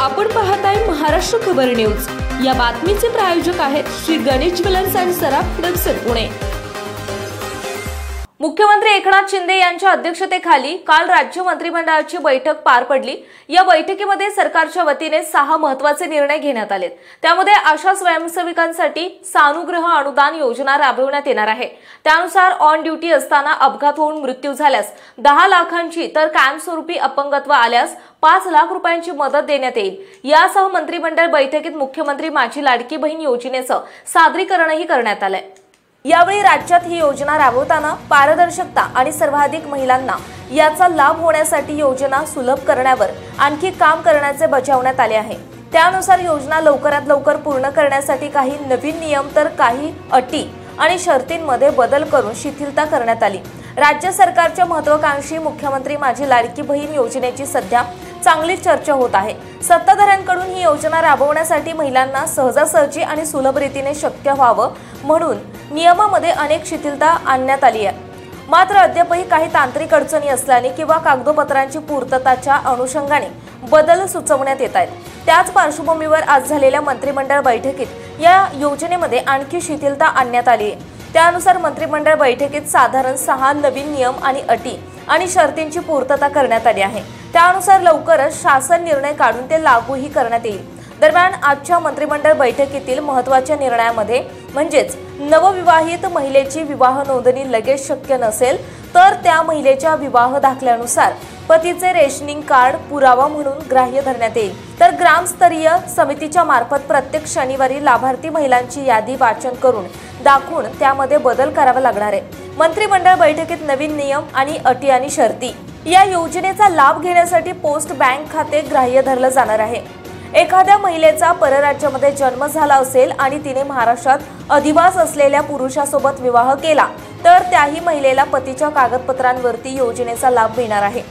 आपण पाहताय महाराष्ट्र खबर न्यूज। या बातमीचे प्रायोजक आहेत Shri Ganesh jewellers and Saraf production Pune. मुख्यमंत्री एकनाथ शिंदे यांच्या अध्यक्षतेखाली काल राज्य मंत्रिमंडळाची बैठक पार पडली। या बैठकीमध्ये सरकारच्या वतीने 6 महत्त्वाचे निर्णय घेण्यात आले। त्यामध्ये आशा स्वयंसेविकांसाठी सानुग्रह अनुदान योजना राबवण्यात येणार आहे। त्यानुसार ऑन ड्युटी असताना अपघात होऊन मृत्यू झाल्यास 10 लाखांची तर कायमस्वरूपी अपंगत्व आल्यास 5 लाख रुपयांची मदत देण्यात येईल। यासह मंत्रिमंडळ बैठकीत मुख्यमंत्री माझी लाडकी बहीण योजनेचं सादरीकरणही करण्यात आले। यावेळी राज्यात ही योजना राबवताना पारदर्शकता आणि सर्वाधिक महिलांना याचा लाभ होण्यासाठी योजना सुलभ करण्यावर आणखी काम करण्याचे बजावण्यात आले आहे। त्यानुसार योजना लवकरात लवकर पूर्ण करण्यासाठी काही नवीन नियम तर काही अटी आणि शर्तींमध्ये बदल करून शिथिलता करण्यात आली। राज्य सरकारच्या महत्त्वाकांक्षी मुख्यमंत्री माझी लाडकी बहीण योजनेची सध्या चांगली चर्चा होत आहे। सत्ताधाऱ्यांकडून ही योजना राबवण्यासाठी महिलांना सहजासहजी आणि सुलभ रीतीने शक्य व्हावं म्हणून नियमामध्ये अनेक शिथिलता आणण्यात आली आहे। मात्र अद्यापही काही तांत्रिक अडचणी असल्याने किंवा कागदोपत्रांची पूर्तताच्या अनुषंगाने बदल सुचवण्यात येत आहेत। त्याच पार्श्वभूमीवर आज झालेल्या मंत्रिमंडळ बैठकीत या योजनेमध्ये आणखी शिथिलता आणण्यात आली आहे। त्यानुसार मंत्रिमंडळ बैठकीत साधारण 6 नवीन नियम आणि अटी आणि शर्तींची पूर्तता करण्यात आली आहे। त्यानुसार लवकरच शासन निर्णय काढून ते लागूही करण्यात येईल। दरम्यान आजच्या मंत्रिमंडळ बैठकीतील महत्त्वाच्या निर्णयामध्ये म्हणजेच नवविवाहित महिलेची विवाह नोंदणी लगेच शक्य नसेल तर त्या महिलेच्या विवाह दाखल्यानुसार पतीचे रेशनिंग कार्ड पुरावा म्हणून ग्राह्य धरण्यात येईल। तर ग्रामस्तरीय समितीच्या मार्फत प्रत्येक शनिवारी लाभार्थी महिलांची यादी वाचन करून दाखवून त्यामध्ये बदल करावा लागणार आहे। मंत्रिमंडळ बैठकीत नवीन नियम आणि अटी आणि शर्ती। या योजनेचा लाभ घेण्यासाठी पोस्ट बँक खाते ग्राह्य धरलं जाणार आहे। एखाद्या महिलेचा परराज्यामध्ये जन्म झाला असेल आणि तिने महाराष्ट्रात अधिवास असलेल्या पुरुषासोबत विवाह केला तर त्याही महिलेला पतीच्या कागदपत्रांवरती योजनेचा लाभ मिळणार आहे।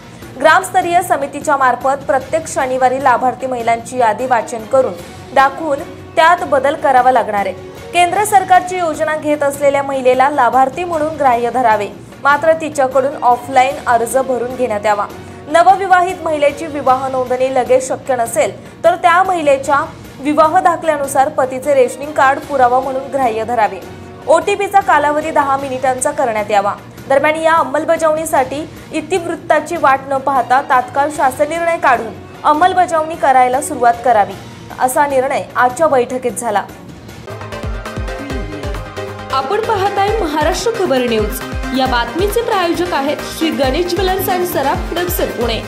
ग्रामस्तरीय समितीच्या मार्फत प्रत्येक शनिवारी लाभार्थी महिलांची यादी वाचन करून दाखवून त्यात बदल करावा लागणार आहे। केंद्र सरकारची योजना घेत असलेल्या महिलेला लाभार्थी म्हणून ग्राह्य धरावे, मात्र तिच्याकडून ऑफलाईन अर्ज भरून घेण्यात यावा। नवविवाहित महिलेची विवाह नोंदणी लगेच शक्य नसेल तर त्या महिलेच्या विवाह दाखल्यानुसार पतीचे रेशनिंग कार्ड पुरावा म्हणून ग्राह्य धरावे। ओटीपीचा कालावधी 10 मिनिटांचा करण्यात यावा। दरम्यान या अंमलबजावणीसाठी इतिवृत्ताची वाट न पाहता तात्काळ शासन निर्णय काढून अंमलबजावणी करायला सुरुवात करावी, असा निर्णय आजच्या बैठकीत झाला। आपण पाहताय महाराष्ट्र खबर न्यूज। या बातमीचे प्रायोजक आहेत Shri Ganesh jewellers and Saraf production Pune.